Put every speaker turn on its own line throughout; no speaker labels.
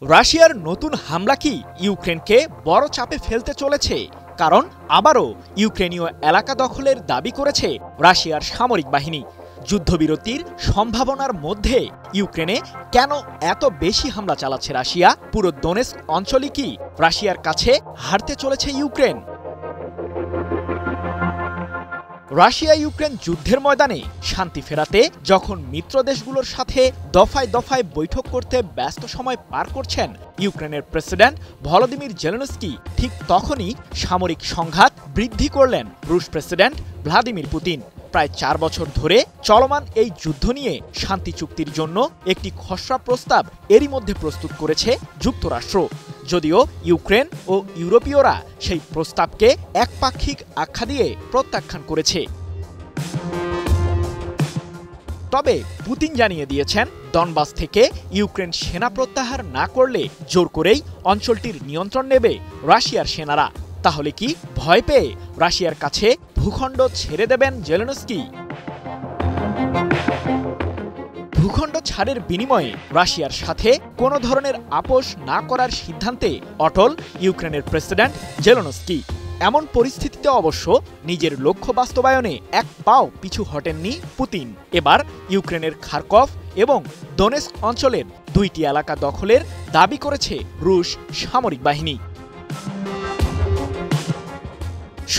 রাশিয়ার নতুন হামলা কি ইউক্রেনকে বড় চাপে ফেলতে চলেছে? কারণ আবারও ইউক্রেনীয় এলাকা দখলের দাবি করেছে রাশিয়ার সামরিক বাহিনী। যুদ্ধবিরতির সম্ভাবনার মধ্যে ইউক্রেনে কেন এত বেশি হামলা চালাচ্ছে রাশিয়া? পুরো দোনেস্ক অঞ্চলই কি রাশিয়ার কাছে হারতে চলেছে ইউক্রেন? রাশিয়া ইউক্রেন যুদ্ধের ময়দানে শান্তি ফেরাতে যখন মিত্র দেশগুলোর সাথে দফায় দফায় বৈঠক করতে ব্যস্ত সময় পার করছেন ইউক্রেনের প্রেসিডেন্ট ভলোদিমির জেলেনস্কি, ঠিক তখনই সামরিক সংঘাত বৃদ্ধি করলেন রুশ প্রেসিডেন্ট ভ্লাদিমির পুতিন। প্রায় ৪ বছর ধরে চলমান এই যুদ্ধ নিয়ে শান্তি চুক্তির জন্য একটি খসড়া প্রস্তাব এরই মধ্যে প্রস্তুত করেছে যুক্তরাষ্ট্র। যদিও ইউক্রেন ও ইউরোপীয়রা সেই প্রস্তাবকে একপাক্ষিক আখ্যা দিয়ে প্রত্যাখ্যান করেছে। তবে পুতিন জানিয়ে দিয়েছেন, ডনবাস থেকে ইউক্রেন সেনা প্রত্যাহার না করলে জোর করেই অঞ্চলটির নিয়ন্ত্রণ নেবে রাশিয়ার সেনারা। তাহলে কি ভয় পেয়ে রাশিয়ার কাছে ভূখণ্ড ছেড়ে দেবেন জেলেনস্কি? ভূখণ্ড ছাড়ের বিনিময়ে রাশিয়ার সাথে কোনো ধরনের আপোষ না করার সিদ্ধান্তে অটল ইউক্রেনের প্রেসিডেন্ট জেলেনস্কি। এমন পরিস্থিতিতে অবশ্য নিজের লক্ষ্য বাস্তবায়নে এক পাও পিছু হটেননি পুতিন। এবার ইউক্রেনের খারকভ এবং দোনেস্ক অঞ্চলের ২টি এলাকা দখলের দাবি করেছে রুশ সামরিক বাহিনী।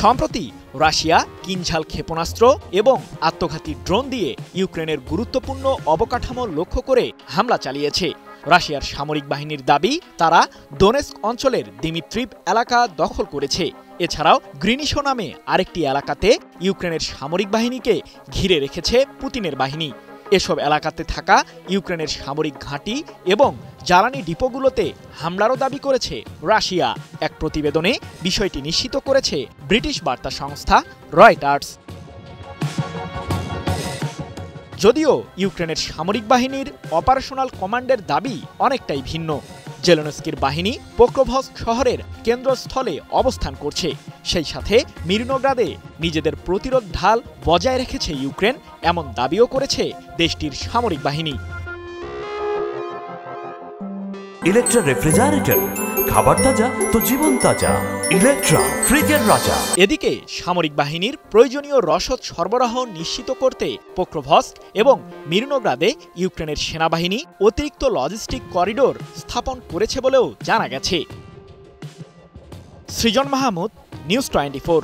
সম্প্রতি রাশিয়া কিনঝাল ক্ষেপণাস্ত্র এবং আত্মঘাতী ড্রোন দিয়ে ইউক্রেনের গুরুত্বপূর্ণ অবকাঠামো লক্ষ্য করে হামলা চালিয়েছে। রাশিয়ার সামরিক বাহিনীর দাবি, তারা দোনেস্ক অঞ্চলের দিমিত্রিভ এলাকা দখল করেছে। এছাড়াও গ্রিনিশো নামে আরেকটি এলাকাতে ইউক্রেনের সামরিক বাহিনীকে ঘিরে রেখেছে পুতিনের বাহিনী। এসব এলাকাতে থাকা ইউক্রেনের সামরিক ঘাঁটি এবং জ্বালানি ডিপোগুলোতে হামলারও দাবি করেছে রাশিয়া। এক প্রতিবেদনে বিষয়টি নিশ্চিত করেছে ব্রিটিশ বার্তা সংস্থা রয়টার্স। যদিও ইউক্রেনের সামরিক বাহিনীর অপারেশনাল কমান্ডের দাবি অনেকটাই ভিন্ন। জেলেনস্কির বাহিনী পোক্রোভস্ক শহরের কেন্দ্রস্থলে অবস্থান করছে, সেই সাথে মিরনোগ্রাদে নিজেদের প্রতিরোধ ঢাল বজায় রেখেছে ইউক্রেন, এমন দাবিও করেছে দেশটির সামরিক বাহিনী।
ইলেকট্রা রেফ্রিজারেটর, খাবার তাজা তো জীবন তাজা। ইলেকট্রা, ফ্রিজের রাজা।
এদিকে সামরিক বাহিনীর প্রয়োজনীয় রসদ সরবরাহ নিশ্চিত করতে পোক্রোভস্ক এবং মিরনোগ্রাদে ইউক্রেনের সেনাবাহিনী অতিরিক্ত লজিস্টিক করিডোর স্থাপন করেছে বলেও জানা গেছে। সৃজন মাহমুদ, নিউজ 24।